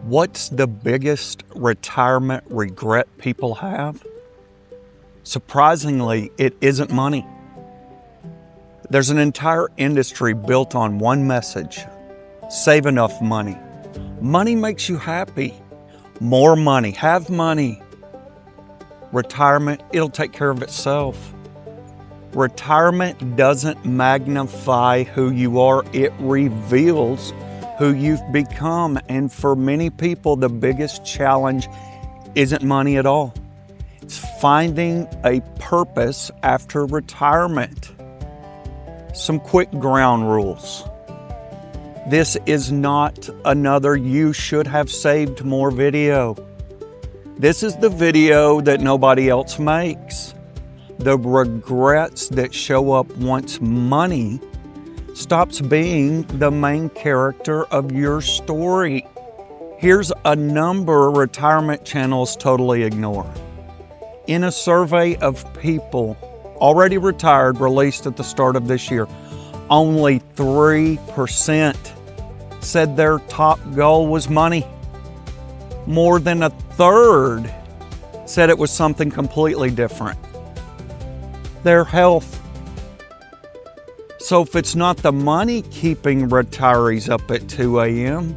What's the biggest retirement regret people have? Surprisingly, it isn't money. There's an entire industry built on one message: save enough money. Money makes you happy. More money, have money. Retirement, it'll take care of itself. Retirement doesn't magnify who you are, it reveals who you've become. And for many people, the biggest challenge isn't money at all. It's finding a purpose after retirement. Some quick ground rules. This is not another "you should have saved more" video. This is the video that nobody else makes. The regrets that show up once money stops being the main character of your story. Here's a number retirement channels totally ignore. In a survey of people already retired released at the start of this year, only 3% said their top goal was money. More than a third said it was something completely different: their health. So if it's not the money keeping retirees up at 2 a.m.,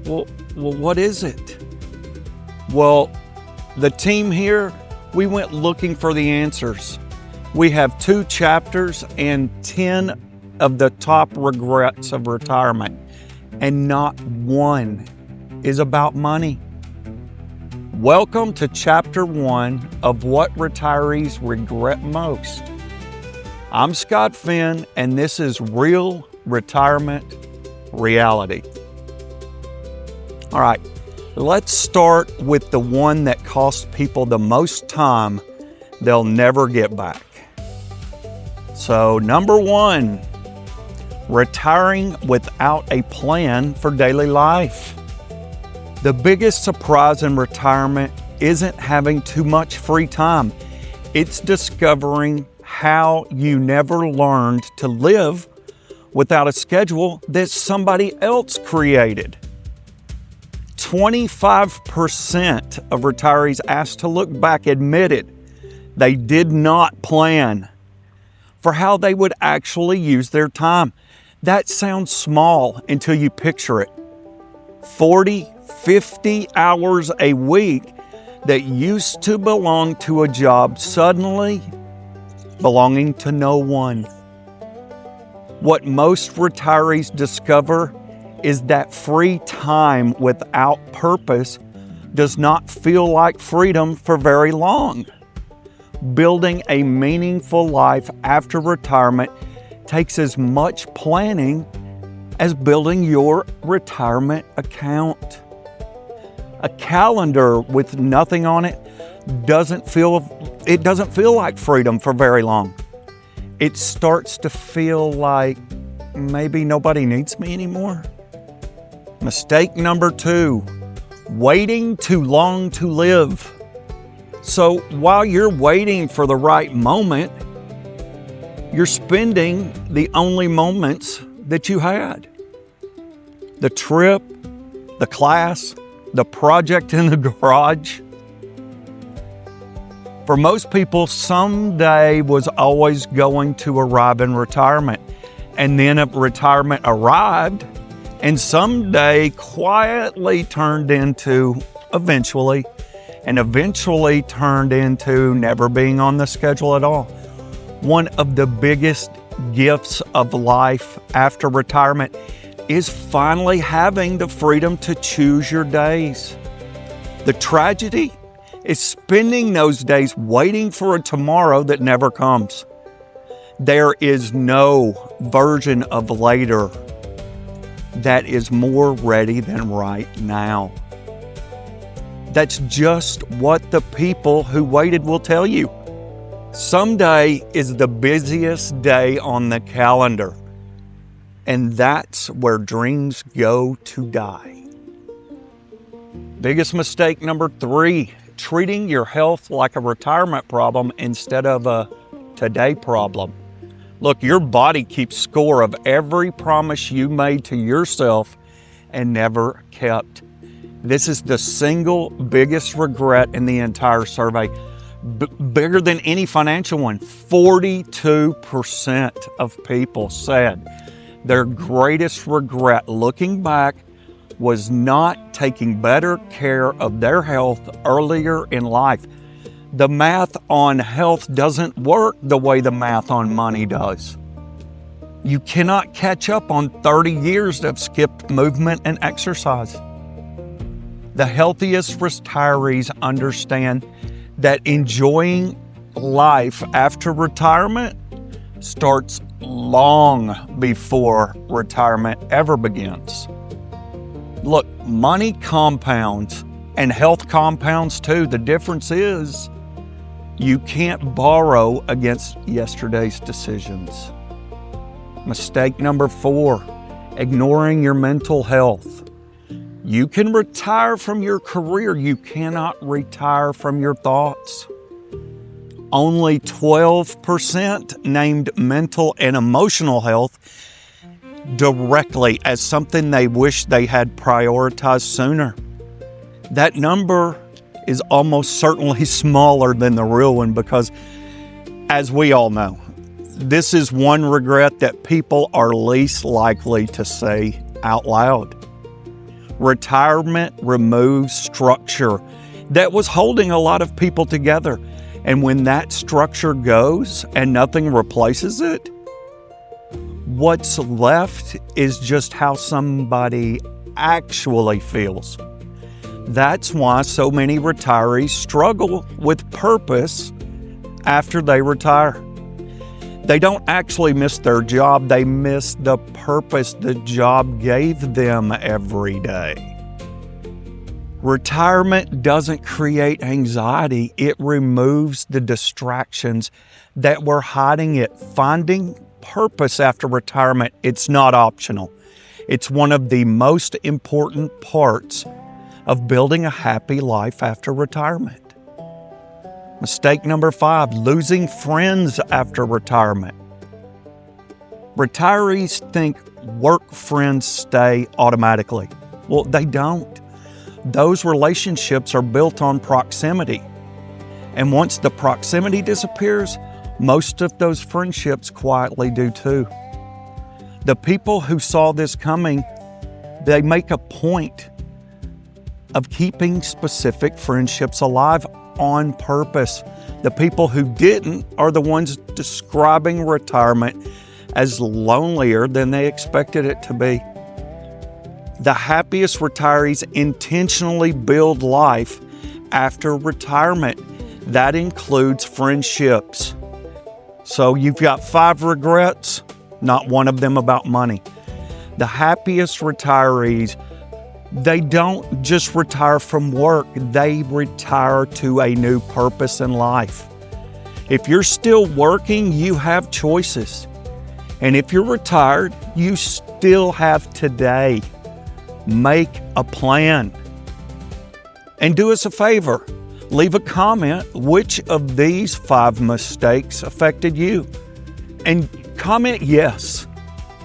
well, what is it? Well, the team here, we went looking for the answers. We have 2 chapters and 10 of the top regrets of retirement, and not one is about money. Welcome to Chapter 1 of What Retirees Regret Most. I'm Scott Finn, and this is Real Retirement Reality. All right, let's start with the one that costs people the most time they'll never get back. So, number 1, retiring without a plan for daily life. The biggest surprise in retirement isn't having too much free time. It's discovering how you never learned to live without a schedule that somebody else created. 25% of retirees asked to look back admitted they did not plan for how they would actually use their time. That sounds small until you picture it. 40, 50 hours a week that used to belong to a job suddenly belonging to no one. What most retirees discover is that free time without purpose does not feel like freedom for very long. Building a meaningful life after retirement takes as much planning as building your retirement account. A calendar with nothing on it doesn't feel like freedom for very long. It starts to feel like maybe nobody needs me anymore. Mistake number 2, waiting too long to live. So while you're waiting for the right moment, you're spending the only moments that you had. The trip, the class, the project in the garage. For most people, someday was always going to arrive in retirement. And then retirement arrived, and someday quietly turned into eventually, and eventually turned into never being on the schedule at all. One of the biggest gifts of life after retirement is finally having the freedom to choose your days. The tragedy is spending those days waiting for a tomorrow that never comes. There is no version of later that is more ready than right now. That's just what the people who waited will tell you. Someday is the busiest day on the calendar, and that's where dreams go to die. Biggest mistake number 3, treating your health like a retirement problem instead of a today problem. Look, your body keeps score of every promise you made to yourself and never kept. This is the single biggest regret in the entire survey, bigger than any financial one. 42% of people said their greatest regret looking back was not taking better care of their health earlier in life. The math on health doesn't work the way the math on money does. You cannot catch up on 30 years of skipped movement and exercise. The healthiest retirees understand that enjoying life after retirement starts long before retirement ever begins. Look, money compounds and health compounds too. The difference is you can't borrow against yesterday's decisions. Mistake number 4, ignoring your mental health. You can retire from your career. You cannot retire from your thoughts. Only 12% named mental and emotional health directly as something they wish they had prioritized sooner. That number is almost certainly smaller than the real one because, as we all know, this is one regret that people are least likely to say out loud. Retirement removes structure that was holding a lot of people together. And when that structure goes and nothing replaces it, what's left is just how somebody actually feels. That's why so many retirees struggle with purpose after they retire. They don't actually miss their job, they miss the purpose the job gave them every day. Retirement doesn't create anxiety, it removes the distractions that were hiding it. Finding purpose after retirement, it's not optional. It's one of the most important parts of building a happy life after retirement. Mistake number 5, losing friends after retirement. Retirees think work friends stay automatically. Well, they don't. Those relationships are built on proximity. And once the proximity disappears, most of those friendships quietly do too. The people who saw this coming, they make a point of keeping specific friendships alive on purpose. The people who didn't are the ones describing retirement as lonelier than they expected it to be. The happiest retirees intentionally build life after retirement. That includes friendships. So you've got 5 regrets, not one of them about money. The happiest retirees, they don't just retire from work, they retire to a new purpose in life. If you're still working, you have choices. And if you're retired, you still have today. Make a plan. And do us a favor, leave a comment which of these 5 mistakes affected you. And comment yes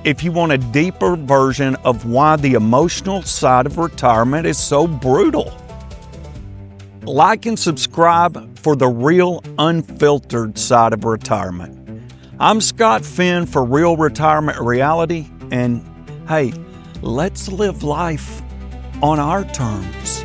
if you want a deeper version of why the emotional side of retirement is so brutal. Like and subscribe for the real unfiltered side of retirement. I'm Scott Finn for Real Retirement Reality, and hey, let's live life on our terms.